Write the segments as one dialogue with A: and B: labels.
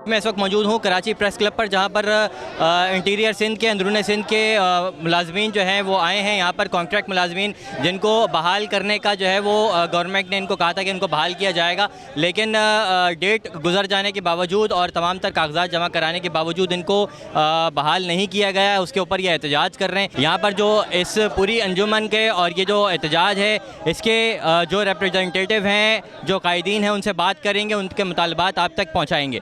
A: मैं इस वक्त मौजूद हूँ कराची प्रेस क्लब पर, जहाँ पर इंटीरियर सिंध के, अंदरून सिंध के मुलाजमीन जो हैं वो आए हैं यहाँ पर, कॉन्ट्रैक्ट मुलाजमीन जिनको बहाल करने का जो है वो गवर्नमेंट ने इनको कहा था कि इनको बहाल किया जाएगा, लेकिन डेट गुजर जाने के बावजूद और तमाम तर कागजात जमा कराने के बावजूद इनको बहाल नहीं किया गया। उसके ऊपर ये एहतजाज कर रहे हैं। यहाँ पर जो इस पूरी अंजुमन के और ये जो एहतजाज है इसके जो रिप्रेजेंटेटिव हैं, जो कायदीन हैं, उनसे बात करेंगे, उनके मुतालबात आप तक पहुँचाएँगे।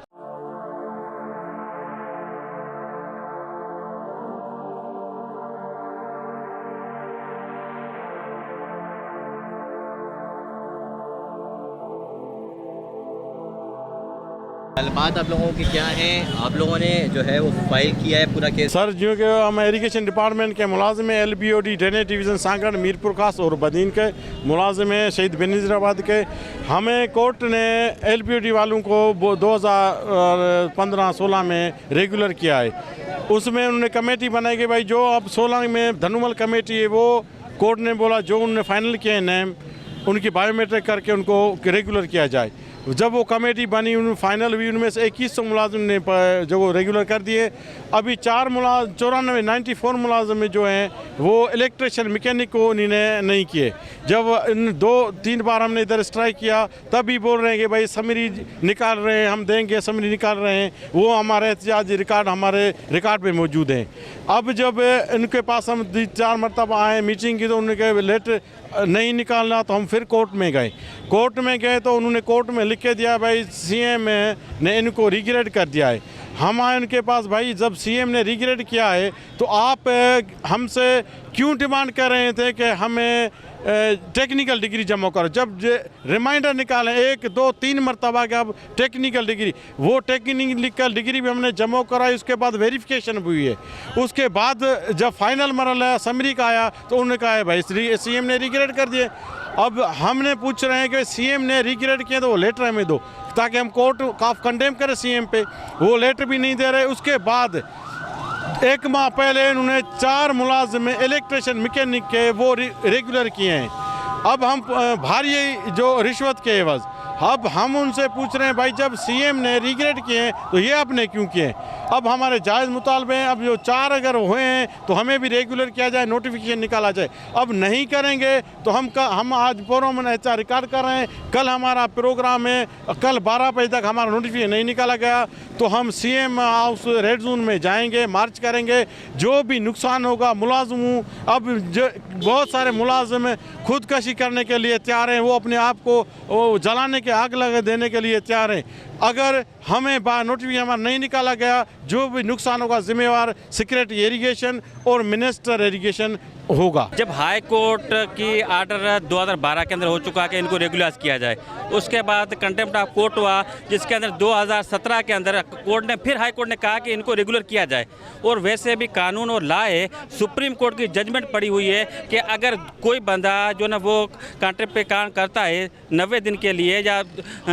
A: बात आप लोगों की क्या है? आप लोगों ने जो है वो फाइल किया है पूरा केस?
B: सर, जो कि हम इरीगेशन डिपार्टमेंट के मुलाजिम हैं, LBOD drainage division Sanghar, Mirpur खास और बदीन के मुलाजिम हैं, शहीद बेनज़ीराबाद के। हमें कोर्ट ने LBOD वालों को 2015-16 में रेगुलर किया है। उसमें उन्होंने कमेटी बनाई कि भाई जो अब 16 में धनुमल कमेटी है, वो कोर्ट ने बोला जो उन्होंने फाइनल किए नेम उनकी बायोमेट्रिक करके उनको रेगुलर किया जाए। जब वो कमेटी बनी, उन्होंने फाइनल हुई, उनमें से 2100 मुलाजिम ने जो वो रेगुलर कर दिए। अभी 94 मुलाजिम जो हैं वो इलेक्ट्रिशियन मैकेनिक को उन्होंने नहीं किए। जब इन 2-3 बार हमने इधर स्ट्राइक किया तब भी बोल रहे हैं कि भाई समरी निकाल रहे हैं, हम देंगे, समरी निकाल रहे हैं। वो हमारे एहतजाज रिकॉर्ड हमारे रिकॉर्ड पे मौजूद हैं। अब जब इनके पास हम 4 मरतबा आए मीटिंग की तो उनके लेटर नहीं निकालना, तो हम फिर कोर्ट में गए। कोर्ट में गए तो उन्होंने कोर्ट में लिख के दिया भाई CM ने इनको रिग्रेट कर दिया है। हम आए उनके पास, भाई जब CM ने रिग्रेट किया है तो आप हमसे क्यों डिमांड कर रहे थे कि हमें टेक्निकल डिग्री जमा करो? जब रिमाइंडर निकालें 1, 2, 3 मरतबा के अब टेक्निकल डिग्री, वो टेक्निकल डिग्री भी हमने जमा कराई, उसके बाद वेरिफिकेशन भी हुई है। उसके बाद जब फाइनल मरहला समरी का आया तो उन्होंने कहा है भाई CM ने रिग्रेट कर दिए। अब हमने पूछ रहे हैं कि CM ने रिग्रेट किया तो वो लेटर हमें दो ताकि हम कोर्ट का कंडेम करें CM पे। वो लेटर भी नहीं दे रहे। उसके बाद 1 माह पहले उन्होंने 4 मुलाजिम इलेक्ट्रिशियन मैकेनिक के वो रेगुलर किए हैं। अब हम भारी जो रिश्वत के एवज, अब हम उनसे पूछ रहे हैं भाई जब CM ने रिग्रेट किए हैं तो ये आपने क्यों किए? अब हमारे जायज़ मुतालबे हैं। अब जो 4 अगर हुए हैं तो हमें भी रेगुलर किया जाए, नोटिफिकेशन निकाला जाए। अब नहीं करेंगे तो हम आज प्रोग्राम रिकॉर्ड कर रहे हैं। कल हमारा प्रोग्राम है, कल 12 बजे तक हमारा नोटिफिकेशन नहीं निकाला गया तो हम CM हाउस रेड जोन में जाएंगे, मार्च करेंगे। जो भी नुकसान होगा मुलाजिम, अब जो बहुत सारे मुलाजिम खुदकशी करने के लिए तैयार हैं, वो अपने आप को जलाने के, आग लगा देने के लिए तैयार हैं। अगर हमें नोटिफिकेशन हमारा नहीं निकाला गया, जो भी नुकसान होगा जिम्मेवार सेक्रेटरी इरीगेशन और मिनिस्टर इरीगेशन होगा।
C: जब हाई कोर्ट की आर्डर 2012 के अंदर हो चुका कि इनको रेगुलराइज किया जाए, उसके बाद कंटेम्प्ट ऑफ कोर्ट हुआ जिसके अंदर 2017 के अंदर कोर्ट ने फिर हाई कोर्ट ने कहा कि इनको रेगुलर किया जाए। और वैसे भी कानून और लॉ है, सुप्रीम कोर्ट की जजमेंट पड़ी हुई है कि अगर कोई बंदा जो ना वो कॉन्ट्रैक्ट पे काम करता है 90 दिन के लिए या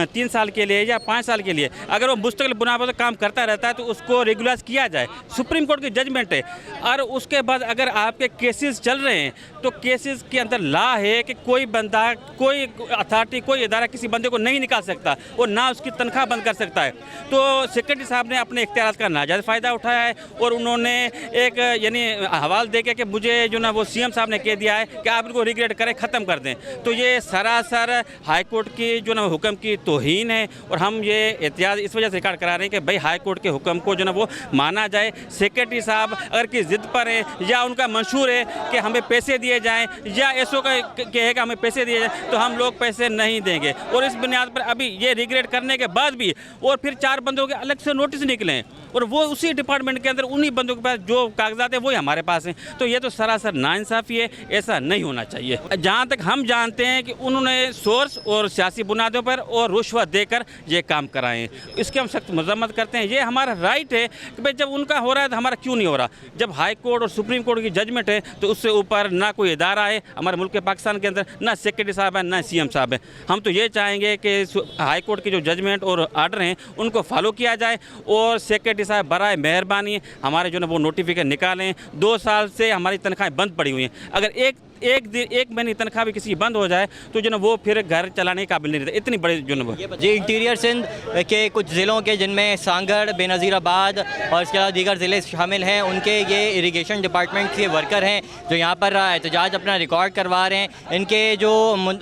C: 3 साल के लिए या 5 साल के लिए, अगर वो मुस्तकिल बुनियाद पर काम करता रहता है तो उसको रेगुलराइज किया जाए। सुप्रीम कोर्ट की जजमेंट है। और उसके बाद अगर आपके केसेस चल रहे हैं तो केसेस के अंदर लॉ है कि कोई बंदा, कोई अथॉरिटी, कोई इदारा किसी बंदे को नहीं निकाल सकता और ना उसकी तनख्वाह बंद कर सकता है। तो सेक्रेटरी साहब ने अपने इख्तियारात का नाजायज़ फ़ायदा उठाया है और उन्होंने एक यानी हवाल दे के कि मुझे जो ना वो CM साहब ने कह दिया है कि आप इनको रिग्रेट करें, ख़त्म कर दें। तो ये सरासर हाई कोर्ट की जो ना हुक्म की तौहीन है और हम ये एहतियात इस वजह से रिकॉर्ड करा रहे हैं कि भाई हाई कोर्ट के हुक्म को जो ना वो माना जाए। सेक्रेटरी साहब अगर की ज़िद पर है या उनका मंशूर है कि हमें पैसे दिए जाएं या ऐसो का कहेगा हमें पैसे दिए जाएं, तो हम लोग पैसे नहीं देंगे। और इस बुनियाद पर अभी ये रिग्रेट करने के बाद भी और फिर 4 बंदों के अलग से नोटिस निकले और वो उसी डिपार्टमेंट के अंदर उन्हीं बंदों के पास जो कागजात है वो ही हमारे पास हैं। तो ये तो सरासर नाइंसाफ़ी है, ऐसा नहीं होना चाहिए। जहाँ तक हम जानते हैं कि उन्होंने सोर्स और सियासी बुनियादों पर और रुश्वत देकर ये काम कराएं, इसके हम सख्त मजम्मत करते हैं। ये हमारा राइट है कि भाई जब उनका हो रहा है तो हमारा क्यों नहीं हो रहा। जब हाई कोर्ट और सुप्रीम कोर्ट की जजमेंट है तो उससे ऊपर ना कोई इदारा है हमारे मुल्क के पाकिस्तान के अंदर, ना सेक्रेटरी साहब है ना CM साहब है। हम तो ये चाहेंगे कि हाई कोर्ट की जो जजमेंट और आर्डर हैं उनको फॉलो किया जाए और सेक्रेटरी साहब बराए मेहरबानी हमारे जो ना वो नोटिफिकेशन निकालें। 2 साल से हमारी तनख्वाहें बंद पड़ी हुई हैं। अगर एक महीने की तनख्वाह भी किसी की बंद हो जाए तो जो ना वो फिर घर चलाने के काबिल नहीं रहता, इतनी बड़ी जो ना
A: जी इंटीरियर सिंध के कुछ ज़िलों के जिनमें सांगड़, बेनज़ीराबाद और इसके अलावा दीगर ज़िले शामिल हैं, उनके ये इरिगेशन डिपार्टमेंट के वर्कर हैं जो यहाँ पर एहतजाज अपना रिकॉर्ड करवा रहे हैं। इनके जो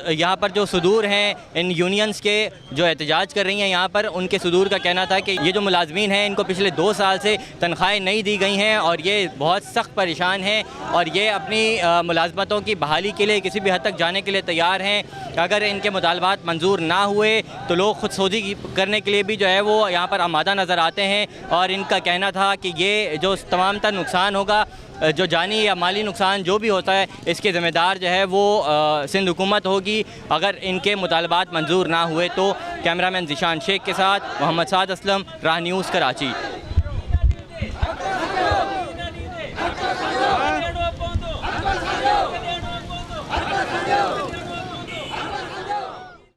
A: यहाँ पर जो सदूर हैं इन यूनियंस के जो एहतजाज कर रही हैं यहाँ पर, उनके सदूर का कहना था कि ये जो मुलाजमीन हैं इनको पिछले 2 साल से तनख्वाहें नहीं दी गई हैं और ये बहुत सख्त परेशान हैं और ये अपनी मुलाजमतों की बहाली के लिए किसी भी हद तक जाने के लिए तैयार हैं। अगर इनके मुतालबात मंजूर ना हुए तो लोग खुदसोजी करने के लिए भी जो है वो यहाँ पर आमादा नज़र आते हैं। और इनका कहना था कि ये जो तमाम तर नुकसान होगा, जो जानी या माली नुकसान जो भी होता है, इसके ज़िम्मेदार जो है वो सिंध हुकूमत होगी अगर इनके मुतालबात मंजूर ना हुए तो। कैमरामैन ज़िशान शेख के साथ मोहम्मद साद असलम, राह न्यूज़, कराची।